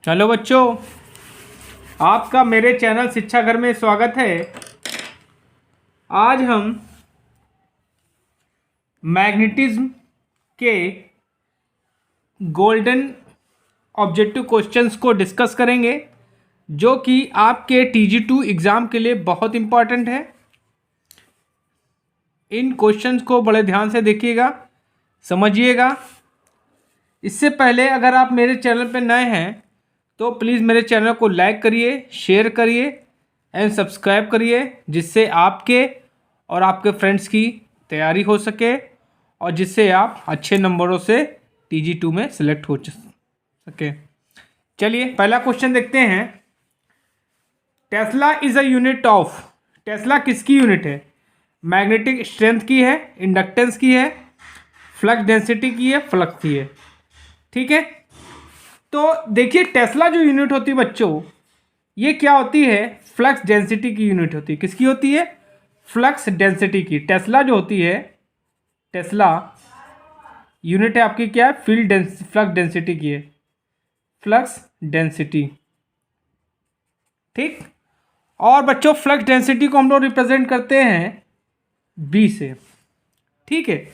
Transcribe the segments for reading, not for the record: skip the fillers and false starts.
Hello बच्चों, आपका मेरे चैनल शिक्षा घर में स्वागत है। आज हम मैग्नेटिज्म के गोल्डन ऑब्जेक्टिव क्वेश्चंस को डिस्कस करेंगे, जो कि आपके TG2 एग्ज़ाम के लिए बहुत इम्पॉर्टेंट है। इन क्वेश्चंस को बड़े ध्यान से देखिएगा, समझिएगा। इससे पहले अगर आप मेरे चैनल पर नए हैं तो प्लीज़ मेरे चैनल को लाइक करिए, शेयर करिए एंड सब्सक्राइब करिए, जिससे आपके और आपके फ्रेंड्स की तैयारी हो सके और जिससे आप अच्छे नंबरों से TG2 में सिलेक्ट हो सके। चलिए पहला क्वेश्चन देखते हैं। Tesla is a unit of. Tesla किसकी यूनिट है? मैग्नेटिक स्ट्रेंथ की है, इंडक्टेंस की है, फ्लक्स डेंसिटी की है, फ्लक्स की है। ठीक है, तो देखिए टेस्ला जो यूनिट होती है बच्चों, ये क्या होती है? फ्लक्स डेंसिटी की यूनिट होती है। किसकी होती है? फ्लक्स डेंसिटी की। टेस्ला जो होती है, टेस्ला यूनिट है आपकी क्या है? फ्लक्स डेंसिटी की है, फ्लक्स डेंसिटी। ठीक, और बच्चों फ्लक्स डेंसिटी को हम लोग रिप्रेजेंट करते हैं B से। ठीक है,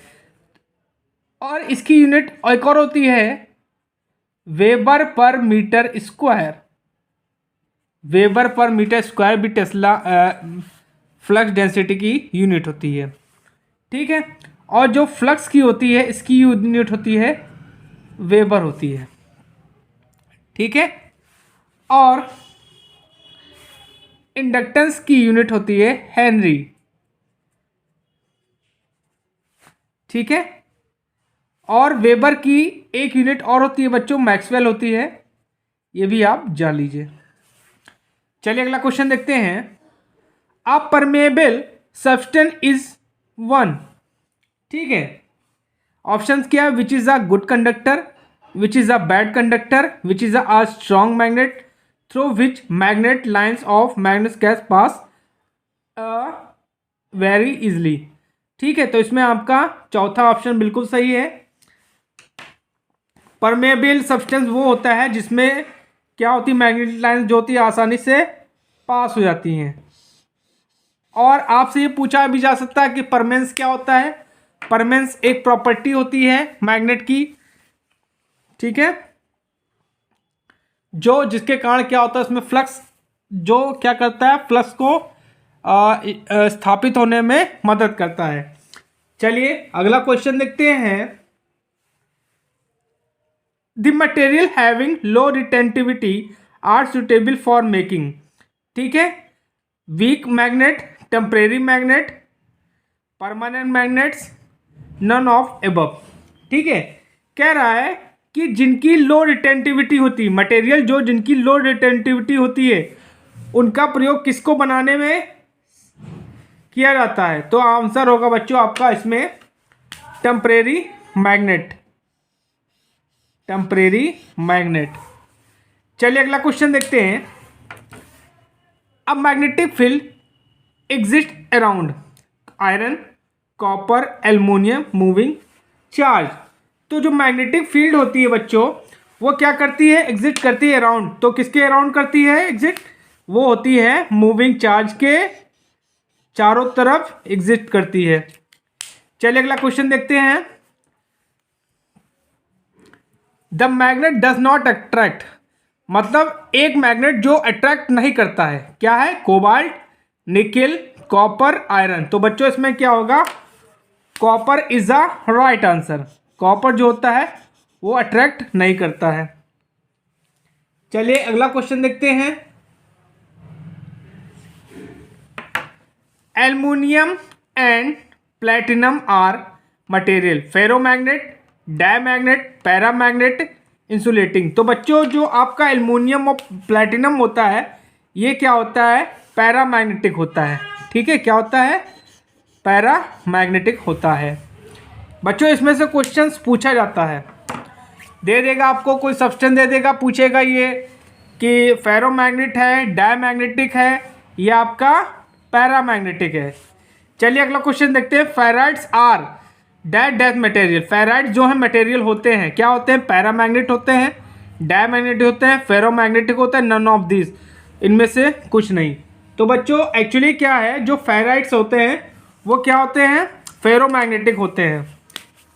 और इसकी यूनिट एक और होती है वेबर पर मीटर स्क्वायर। वेबर पर मीटर स्क्वायर भी टेस्ला फ्लक्स डेंसिटी की यूनिट होती है। ठीक है, और जो फ्लक्स की होती है, इसकी यूनिट होती है वेबर होती है। ठीक है, और इंडक्टेंस की यूनिट होती है हेनरी। ठीक है, और वेबर की एक यूनिट और होती है बच्चों, मैक्सवेल होती है। ये भी आप जान लीजिए। चलिए अगला क्वेश्चन देखते हैं। अ परमेबल सब्सटेंस इज वन। ठीक है, ऑप्शंस क्या है? Which is a good conductor, which is a bad conductor, which is a strong magnet, through which magnet lines of magnet gas pass very easily. ठीक है, तो इसमें आपका चौथा ऑप्शन बिल्कुल सही है। परमेबल सब्सटेंस वो होता है जिसमें क्या होती है? मैग्नेटिक लाइन्स जो होती है आसानी से पास हो जाती हैं। और आपसे ये पूछा भी जा सकता है कि परमेंस क्या होता है? परमेंस एक प्रॉपर्टी होती है मैग्नेट की। ठीक है, जो जिसके कारण क्या होता है, उसमें फ्लक्स जो क्या करता है, फ्लक्स को स्थापित होने में मदद करता है। चलिए अगला क्वेश्चन देखते हैं। The material having low retentivity are suitable for making. ठीक है, weak magnet, temporary magnet, permanent magnets, none of above. ठीक है, कह रहा है कि जिनकी लो रिटेंटिविटी होती है, मटेरियल जो जिनकी लो रिटेंटिविटी होती है, उनका प्रयोग किसको बनाने में किया जाता है? तो आंसर होगा बच्चों आपका इसमें टेम्परेरी मैग्नेट। Temporary magnet. चलिए अगला क्वेश्चन देखते हैं। अब magnetic field exist around iron, copper, aluminium moving charge. तो जो मैग्नेटिक फील्ड होती है बच्चों, वो क्या करती है? एग्जिस्ट करती है अराउंड। तो किसके अराउंड करती है एग्जिस्ट? वो होती है मूविंग चार्ज के चारों तरफ एग्जिस्ट करती है। चलिए अगला क्वेश्चन देखते हैं। The magnet does not attract. मतलब एक मैग्नेट जो अट्रैक्ट नहीं करता है, क्या है? Cobalt, nickel, copper, iron. तो बच्चों इसमें क्या होगा? Copper is a right answer. Copper जो होता है वो अट्रैक्ट नहीं करता है। चलिए अगला क्वेश्चन देखते हैं। Aluminium and platinum are material ferromagnet, diamagnet, paramagnet, insulating. तो बच्चों जो आपका एल्युमिनियम और प्लेटिनम होता है, ये क्या होता है? पैरामैग्नेटिक होता है। ठीक है, क्या होता है? पैरामैग्नेटिक होता है। बच्चों इसमें से क्वेश्चंस पूछा जाता है, दे देगा आपको कोई सब्सटेंस दे देगा, पूछेगा ये कि फेरोमैग्नेट है, डायमैग्नेटिक है, या आपका पैरामैग्नेटिक है। चलिए अगला क्वेश्चन देखते हैं। Ferrites are dash dash material. Ferrite जो है मटेरियल होते हैं, क्या होते हैं? पैरामैग्नेट होते हैं, डायमैग्नेटिक होते हैं, फेरोमैग्नेटिक होता है, नन ऑफ दिस, इनमें से कुछ नहीं। तो बच्चों एक्चुअली क्या है, जो फेराइट्स होते हैं वो क्या होते हैं, फेरोमैग्नेटिक होते हैं।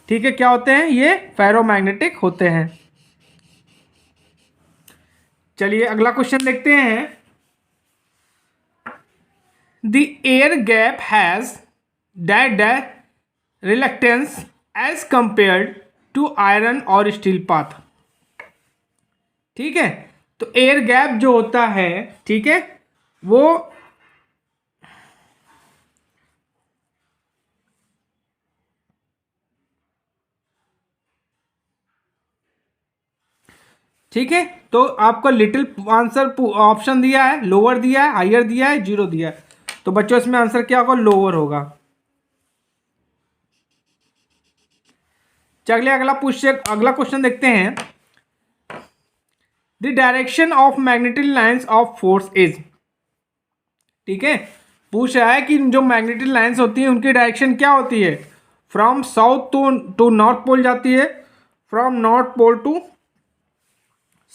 ठीक है, क्या होते हैं ये, फेरोमैग्नेटिक होते हैं। चलिए अगला क्वेश्चन देखते हैं। The air gap has that reluctance as compared to iron और स्टील पाथ। ठीक है, तो एयर गैप जो होता है, ठीक है, वो ठीक है, तो आपको लिटिल आंसर ऑप्शन दिया है, लोअर दिया है, हायर दिया है, जीरो दिया है। तो बच्चों इसमें आंसर क्या होगा, लोअर होगा। चलिए अगला क्वेश्चन देखते हैं। The direction of magnetic lines of force is. ठीक है, पूछ रहा है कि जो मैग्नेटिक लाइंस होती हैं उनकी डायरेक्शन क्या होती है, from south to north pole जाती है, from north pole to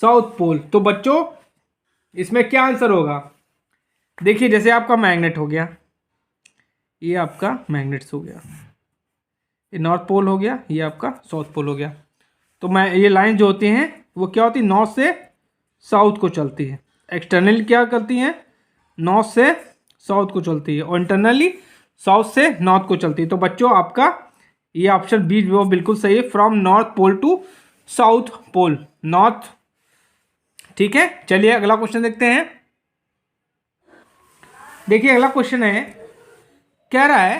south pole. तो बच्चों इसमें क्या आंसर होगा, देखिए जैसे आपका मैग्नेट हो गया, ये आपका मैग्नेट्स हो गया, ये नॉर्थ पोल हो गया, ये आपका साउथ पोल हो गया। तो मैं ये लाइन जो होती हैं वो क्या होती है, नॉर्थ से साउथ को चलती है। एक्सटर्नली क्या करती हैं, नॉर्थ से साउथ को चलती है, और इंटरनली साउथ से नॉर्थ को चलती है। तो बच्चों आपका ये ऑप्शन बी वो बिल्कुल सही है, from north pole to south pole, north. ठीक है, चलिए अगला क्वेश्चन देखते हैं। देखिए अगला क्वेश्चन है, कह रहा है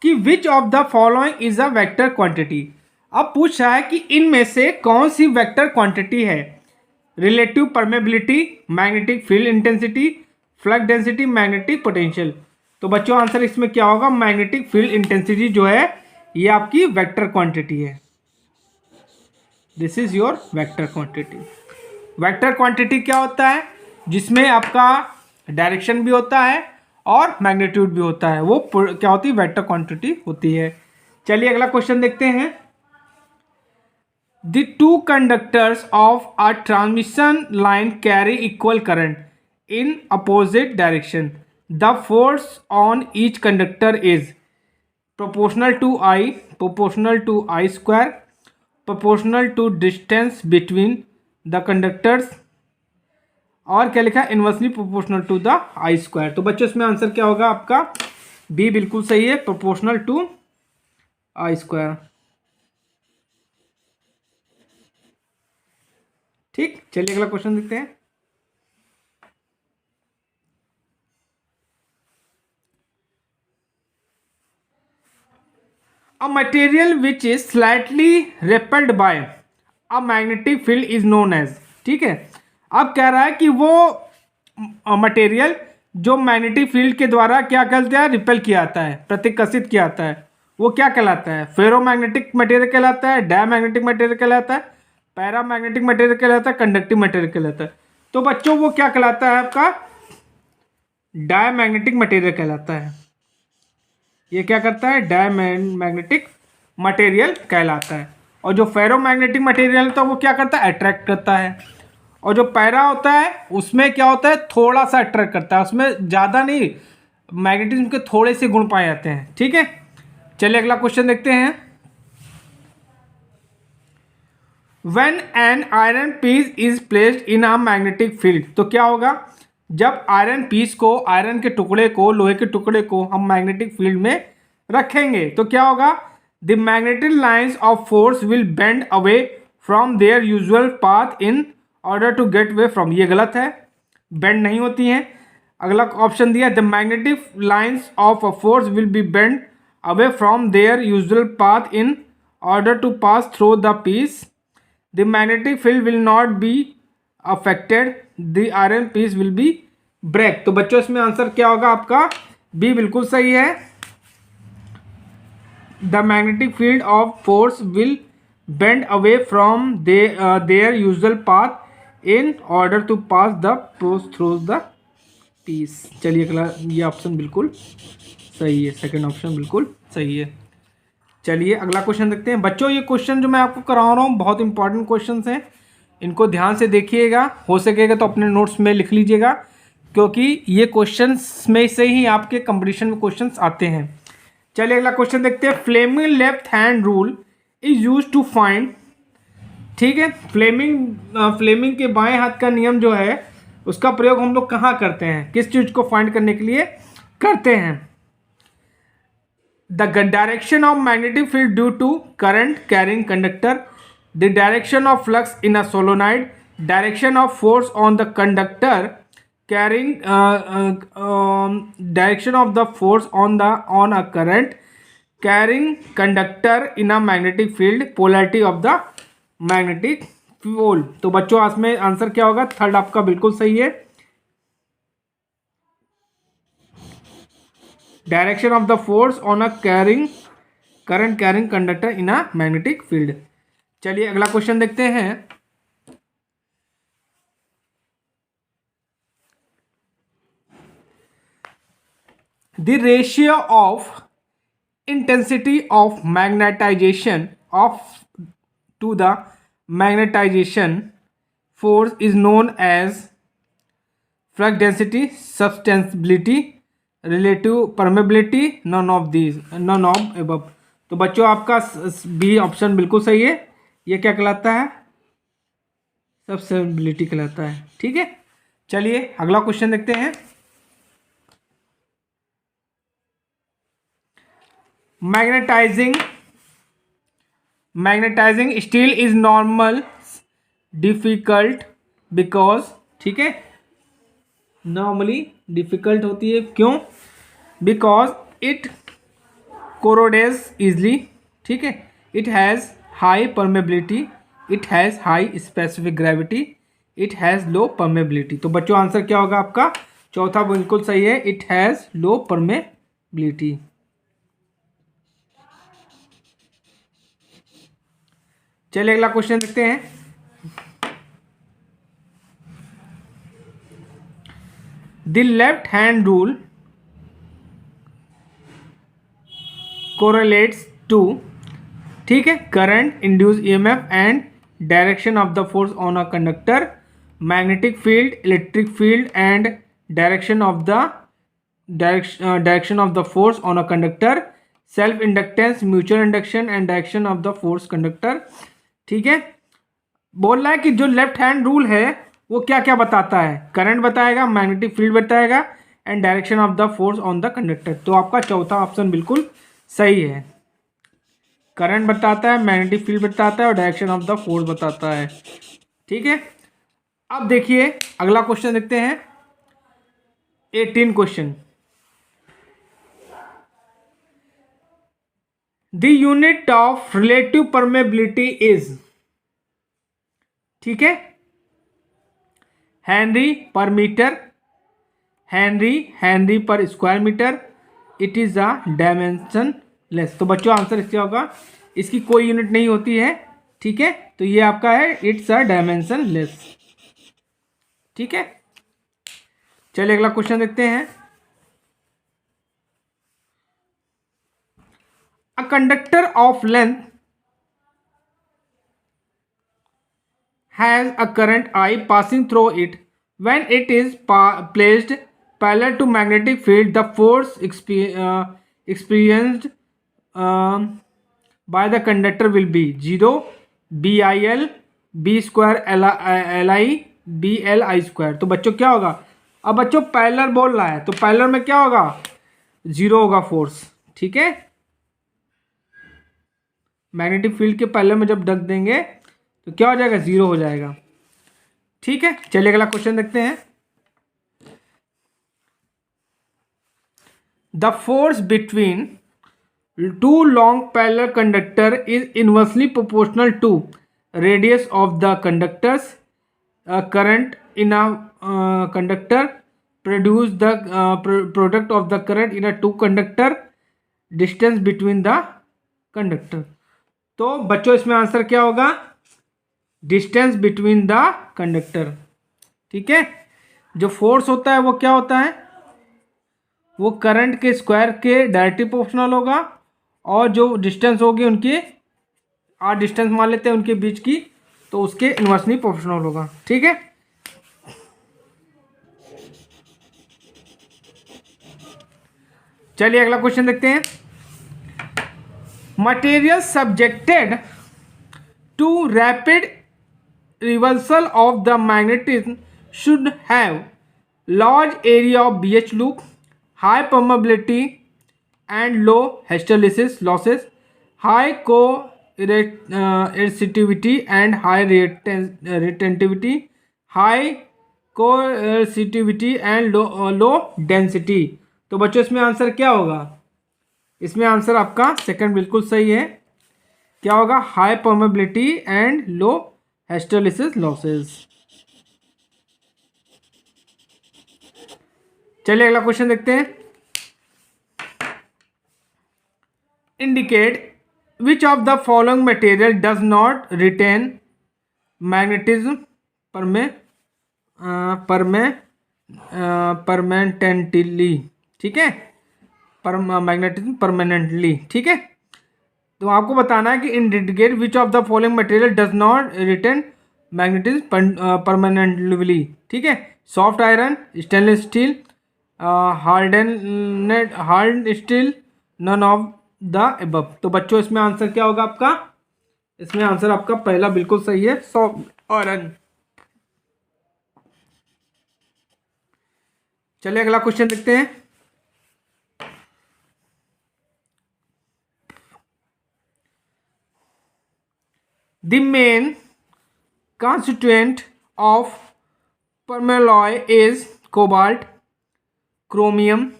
कि विच of the following is a vector quantity. अब पूछ रहा है कि इनमें से कौन सी वेक्टर क्वांटिटी है, relative permeability, magnetic field intensity, flux density, magnetic potential. तो बच्चों आंसर इसमें क्या होगा, मैग्नेटिक फील्ड इंटेंसिटी जो है ये आपकी वेक्टर क्वांटिटी है। This is your vector quantity. Vector quantity क्या होता है, जिसमें आपका डायरेक्शन भी होता है और मैग्नीट्यूड भी होता है, वो क्या होती है, वेक्टर क्वांटिटी होती है। चलिए अगला क्वेश्चन देखते हैं। The two conductors of a transmission line carry equal current in opposite direction. The force on each conductor is proportional to I, proportional to I square, proportional to distance between the conductors, और क्या लिखा है, inversely proportional to the I square. तो बच्चों इसमें answer क्या होगा आपका, बी बिल्कुल सही है, प्रोपोर्शनल टू आई स्क्वायर। ठीक, चलिए अगला क्वेश्चन देखते हैं। A material which is slightly repelled by a magnetic field is known as। ठीक है, अब कह रहा है कि वो मटेरियल जो मैग्नेटिक फील्ड के द्वारा क्या कहते हैं, रिपेल किया जाता है, प्रतिकर्षित किया जाता है, वो क्या कहलाता है, फेरोमैग्नेटिक मटेरियल कहलाता है, डायमैग्नेटिक मटेरियल कहलाता है, पैरामैग्नेटिक मटेरियल कहलाता है, कंडक्टिव मटेरियल कहलाता है। तो बच्चों वो क्या कहलाता है आपका, डायमैग्नेटिक मटेरियल कहलाता है। ये क्या करता है, डायमैग्नेटिक मटेरियल कहलाता है। और जो फेरोमैग्नेटिक मटेरियल होता है वो क्या करता है, अट्रैक्ट करता है। और जो पैरा होता है उसमें क्या होता है, थोड़ा सा अट्रैक्ट करता है, उसमें ज़्यादा नहीं, मैग्नेटिज्म के थोड़े से गुण पाए जाते हैं। ठीक है, चलिए अगला क्वेश्चन देखते हैं। When an iron piece is placed in a magnetic field, तो क्या होगा, जब आयरन पीस को, आयरन के टुकड़े को, लोहे के टुकड़े को हम मैग्नेटिक फील्ड में रखेंगे तो क्या होगा, the magnetic lines of force will bend away from their usual path in order to get way from. ये गलत है, बेंड नहीं होती हैं। अगला ऑप्शन दिया, the magnetic lines of a force will be bend away from their usual path in order to pass through the piece. The magnetic field will not be affected, the iron piece will be break। तो बच्चों इसमें answer क्या होगा आपका, B बिल्कुल सही है। The magnetic field of force will bend away from their usual path in order to pass the force through the piece। चलिए अगला, ये ऑप्शन बिल्कुल सही है, सेकंड ऑप्शन बिल्कुल सही है। चलिए अगला क्वेश्चन देखते हैं। बच्चों ये क्वेश्चन जो मैं आपको करा रहा हूँ बहुत इंपॉर्टेंट क्वेश्चन हैं, इनको ध्यान से देखिएगा, हो सकेगा तो अपने नोट्स में लिख लीजिएगा, क्योंकि ये क्वेश्चंस में से ही आपके कंपटीशन में क्वेश्चंस आते हैं। चलिए अगला क्वेश्चन देखते हैं। Fleming left hand rule is use to find, ठीक है, फ्लेमिंग के बाएं हाथ का नियम जो है उसका प्रयोग हम लोग कहाँ करते हैं, किस चीज को फाइंड करने के लिए करते हैं? The direction of magnetic field due to current carrying conductor, the direction of flux in a solenoid, direction of force on the conductor carrying direction of the force on a current carrying conductor in a magnetic field, polarity of the magnetic pole। तो बच्चों इसमें answer क्या होगा? Third आपका बिल्कुल सही है, direction of the force on a current carrying conductor in a magnetic field. चलिए अगला क्वेश्चन देखते हैं। The ratio of intensity of magnetization to the magnetization force is known as flux density, substantiality, relative permeability, none of above। तो बच्चों आपका B option बिल्कुल सही है। ये क्या कहलाता है? सब्सटेंसिबिलिटी कहलाता है। ठीक है, चलिए अगला क्वेश्चन देखते हैं। Magnetising steel is normal difficult because, ठीक है, नॉर्मली डिफिकल्ट होती है, क्यों? बिकॉज इट कोरोडेज इजली, ठीक है, it has high permeability, it has high specific gravity, it has low permeability. तो बच्चों आंसर क्या होगा आपका? चौथा बिल्कुल सही है, इट हैज़ लो परमेबिलिटी। चलिए अगला क्वेश्चन देखते हैं। The left hand rule correlates to, ठीक है, current, induce EMF and direction of the force on a conductor, magnetic field, electric field and direction of the force on a conductor, self inductance, mutual induction and direction of the force conductor. ठीक है, बोल रहा है कि जो left hand rule है वो क्या क्या बताता है? करंट बताएगा, मैग्नेटिक फील्ड बताएगा and direction of the force on the conductor. तो आपका चौथा ऑप्शन बिल्कुल सही है, करंट बताता है, मैग्नेटिक फील्ड बताता है और डायरेक्शन ऑफ द फोर्स बताता है। ठीक है, अब देखिए अगला क्वेश्चन देखते हैं। 18 question. The unit of relative permeability is, ठीक है, henry per metre, henry per square metre, it is a dimensionless. तो बच्चों आंसर इसका होगा, इसकी कोई यूनिट नहीं होती है, ठीक है, तो ये आपका है इट्स अ डायमेंशन लेस। ठीक है, चलिए अगला क्वेश्चन देखते हैं। A conductor of length has a current I passing through it. When it is placed parallel to magnetic field, the force experienced by the conductor will be 0 BIL B square LI BLI square। तो बच्चों क्या होगा? अब बच्चों parallel बोल रहा है, तो पैरेलल में क्या होगा? 0 होगा फोर्स। ठीक है, मैग्नेटिक फील्ड के पैरेलल में जब ढक देंगे तो क्या हो जाएगा? 0 हो जाएगा। ठीक है, चलिए अगला क्वेश्चन देखते हैं। The force between two long parallel conductor is inversely proportional to radius of the conductors, current in a conductor, produce the product of the current in a two conductor, distance between the conductor. तो बच्चों इसमें answer क्या होगा? Distance between the conductor. ठीक है, जो force होता है वो क्या होता है? वो करंट के स्क्वायर के डायरेक्टली प्रोपोर्शनल होगा, और जो डिस्टेंस होगी उनकी, डिस्टेंस मान लेते हैं उनके बीच की, तो उसके इन्वर्सली प्रोपोर्शनल होगा। ठीक है, चलिए अगला क्वेश्चन देखते हैं। Material subjected to rapid reversal of the magnetism should have large area of BH loop, high permeability and low hysteresis losses, high coercivity and high retentivity, high coercivity and low density. तो बच्चों इसमें answer क्या होगा? इसमें answer आपका second बिल्कुल सही है। क्या होगा? High permeability and low hysteresis losses. चलिए अगला क्वेश्चन देखते हैं। Indicate which of the following material does not retain magnetism permanently. ठीक है, मैग्नेटिज्म परमानेंटली। ठीक है, तो आपको बताना है कि indicate which of the following material does not retain magnetism permanently. ठीक है, soft iron, stainless steel, hard steel, none of the above. तो बच्चों इसमें आंसर क्या होगा आपका? इसमें आंसर आपका पहला बिल्कुल सही है, सॉफ्ट आयरन। चलिए अगला क्वेश्चन देखते हैं। The main constituent of permalloy is cobalt, chromium,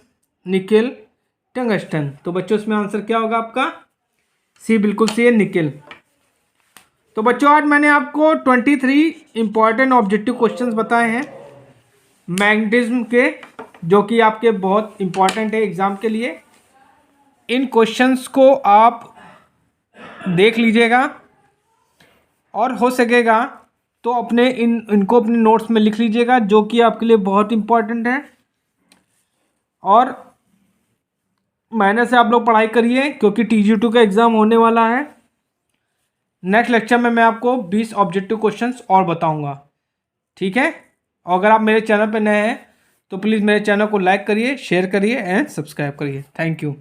nickel, tungsten. तो बच्चों इसमें आंसर क्या होगा आपका? सी बिल्कुल सी है, निकेल। तो बच्चों आज मैंने आपको 23 इंपॉर्टेंट ऑब्जेक्टिव क्वेश्चंस बताए हैं मैग्नेटिज्म के, जो कि आपके बहुत इंपॉर्टेंट है एग्जाम के लिए। इन क्वेश्चंस को आप देख लीजिएगा और हो सकेगा तो अपने इनको अपने नोट्स में लिख लीजिएगा, जो कि आपके लिए बहुत इंपॉर्टेंट है। और मेहनत से आप लोग पढ़ाई करिए, क्योंकि TG2 का एग्ज़ाम होने वाला है। नेक्स्ट लेक्चर में मैं आपको 20 ऑब्जेक्टिव क्वेश्चंस और बताऊंगा। ठीक है, अगर आप मेरे चैनल पर नए हैं तो प्लीज़ मेरे चैनल को लाइक करिए, शेयर करिए एंड सब्सक्राइब करिए। Thank you.